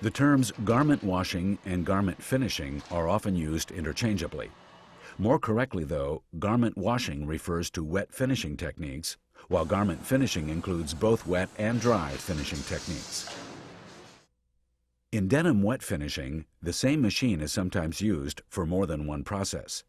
The terms garment washing and garment finishing are often used interchangeably. More correctly, though, garment washing refers to wet finishing techniques, while garment finishing includes both wet and dry finishing techniques. In denim wet finishing, the same machine is sometimes used for more than one process.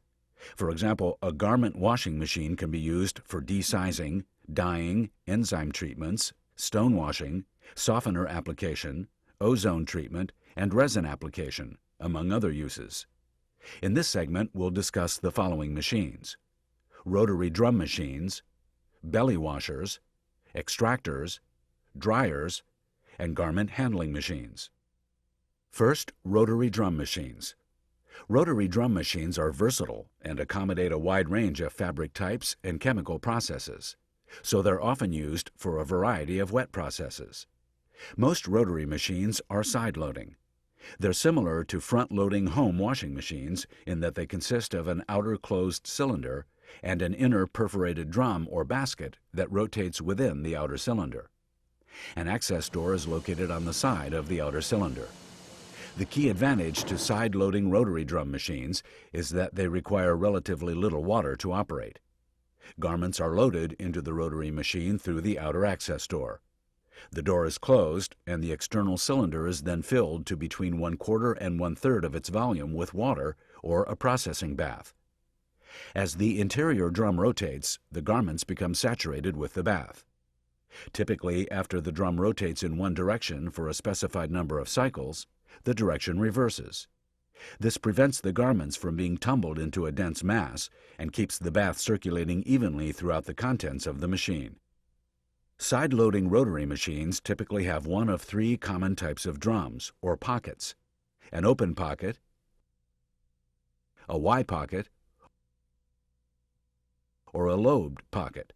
For example, a garment washing machine can be used for desizing, dyeing, enzyme treatments, stone washing, softener application, ozone treatment, and resin application, among other uses. In this segment, we'll discuss the following machines: rotary drum machines, belly washers, extractors, dryers, and garment handling machines. First, rotary drum machines. Rotary drum machines are versatile and accommodate a wide range of fabric types and chemical processes, so they're often used for a variety of wet processes. Most rotary machines are side-loading. They're similar to front-loading home washing machines in that they consist of an outer closed cylinder and an inner perforated drum or basket that rotates within the outer cylinder. An access door is located on the side of the outer cylinder. The key advantage to side-loading rotary drum machines is that they require relatively little water to operate. Garments are loaded into the rotary machine through the outer access door. The door is closed, and the external cylinder is then filled to between 1/4 and 1/3 of its volume with water or a processing bath. As the interior drum rotates, the garments become saturated with the bath. Typically, after the drum rotates in one direction for a specified number of cycles, the direction reverses. This prevents the garments from being tumbled into a dense mass and keeps the bath circulating evenly throughout the contents of the machine. Side-loading rotary machines typically have one of three common types of drums, or pockets: an open pocket, a Y pocket, or a lobed pocket.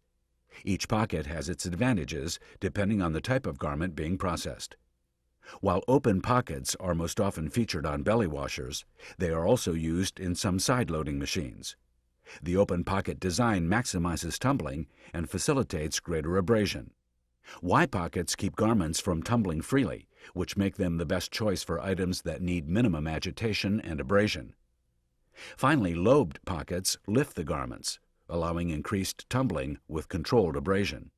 Each pocket has its advantages depending on the type of garment being processed. While open pockets are most often featured on belly washers, they are also used in some side-loading machines. The open pocket design maximizes tumbling and facilitates greater abrasion. Y pockets keep garments from tumbling freely, which make them the best choice for items that need minimum agitation and abrasion. Finally, lobed pockets lift the garments, allowing increased tumbling with controlled abrasion.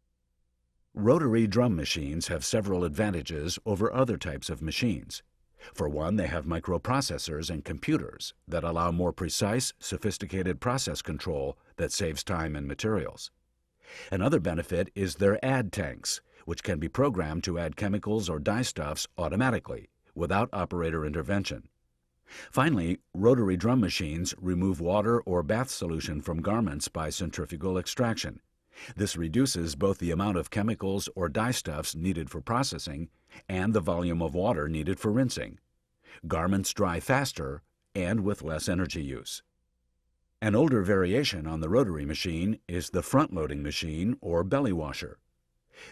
Rotary drum machines have several advantages over other types of machines. For one, they have microprocessors and computers that allow more precise, sophisticated process control that saves time and materials. Another benefit is their add tanks, which can be programmed to add chemicals or dyestuffs automatically, without operator intervention. Finally, rotary drum machines remove water or bath solution from garments by centrifugal extraction. This reduces both the amount of chemicals or dyestuffs needed for processing and the volume of water needed for rinsing. Garments dry faster and with less energy use. An older variation on the rotary machine is the front-loading machine or belly washer.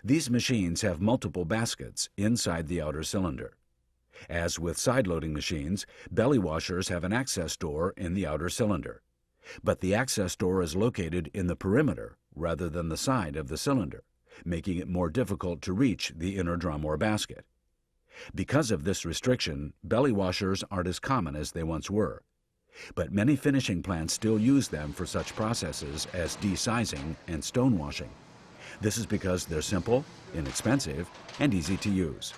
These machines have multiple baskets inside the outer cylinder. As with side-loading machines, belly washers have an access door in the outer cylinder. But the access door is located in the perimeter rather than the side of the cylinder, making it more difficult to reach the inner drum or basket. Because of this restriction, belly washers aren't as common as they once were. But many finishing plants still use them for such processes as desizing and stone washing. This is because they're simple, inexpensive, and easy to use.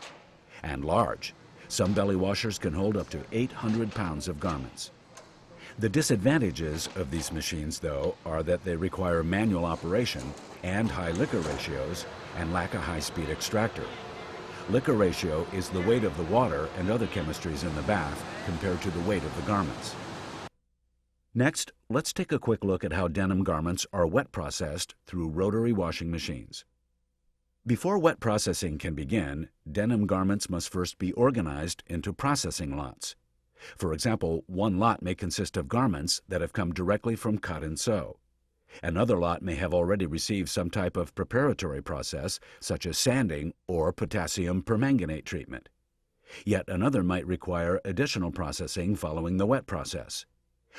And large. Some belly washers can hold up to 800 pounds of garments. The disadvantages of these machines, though, are that they require manual operation and high liquor ratios and lack a high-speed extractor. Liquor ratio is the weight of the water and other chemistries in the bath compared to the weight of the garments. Next, let's take a quick look at how denim garments are wet processed through rotary washing machines. Before wet processing can begin, denim garments must first be organized into processing lots. For example, one lot may consist of garments that have come directly from cut and sew. Another lot may have already received some type of preparatory process, such as sanding or potassium permanganate treatment. Yet another might require additional processing following the wet process.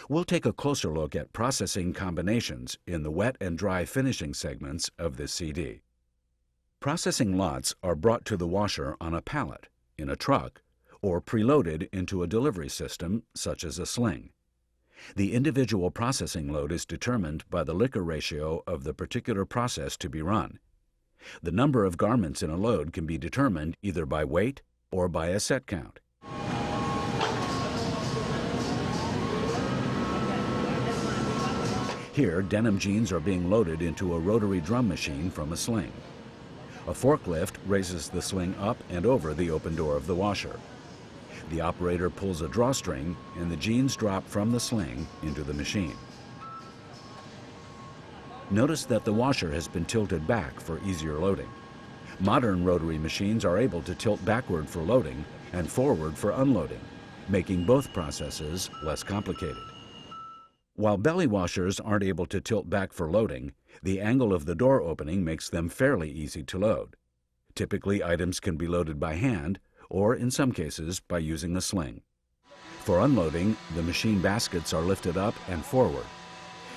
We'll take a closer look at processing combinations in the wet and dry finishing segments of this CD. Processing lots are brought to the washer on a pallet, in a truck, or preloaded into a delivery system, such as a sling. The individual processing load is determined by the liquor ratio of the particular process to be run. The number of garments in a load can be determined either by weight or by a set count. Here, denim jeans are being loaded into a rotary drum machine from a sling. A forklift raises the sling up and over the open door of the washer. The operator pulls a drawstring and the jeans drop from the sling into the machine. Notice that the washer has been tilted back for easier loading. Modern rotary machines are able to tilt backward for loading and forward for unloading, making both processes less complicated. While belly washers aren't able to tilt back for loading, the angle of the door opening makes them fairly easy to load. Typically, items can be loaded by hand, or in some cases by using a sling. For unloading, the machine baskets are lifted up and forward.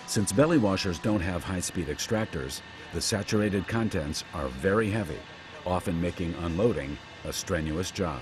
Since belly washers don't have high-speed extractors, the saturated contents are very heavy, often making unloading a strenuous job.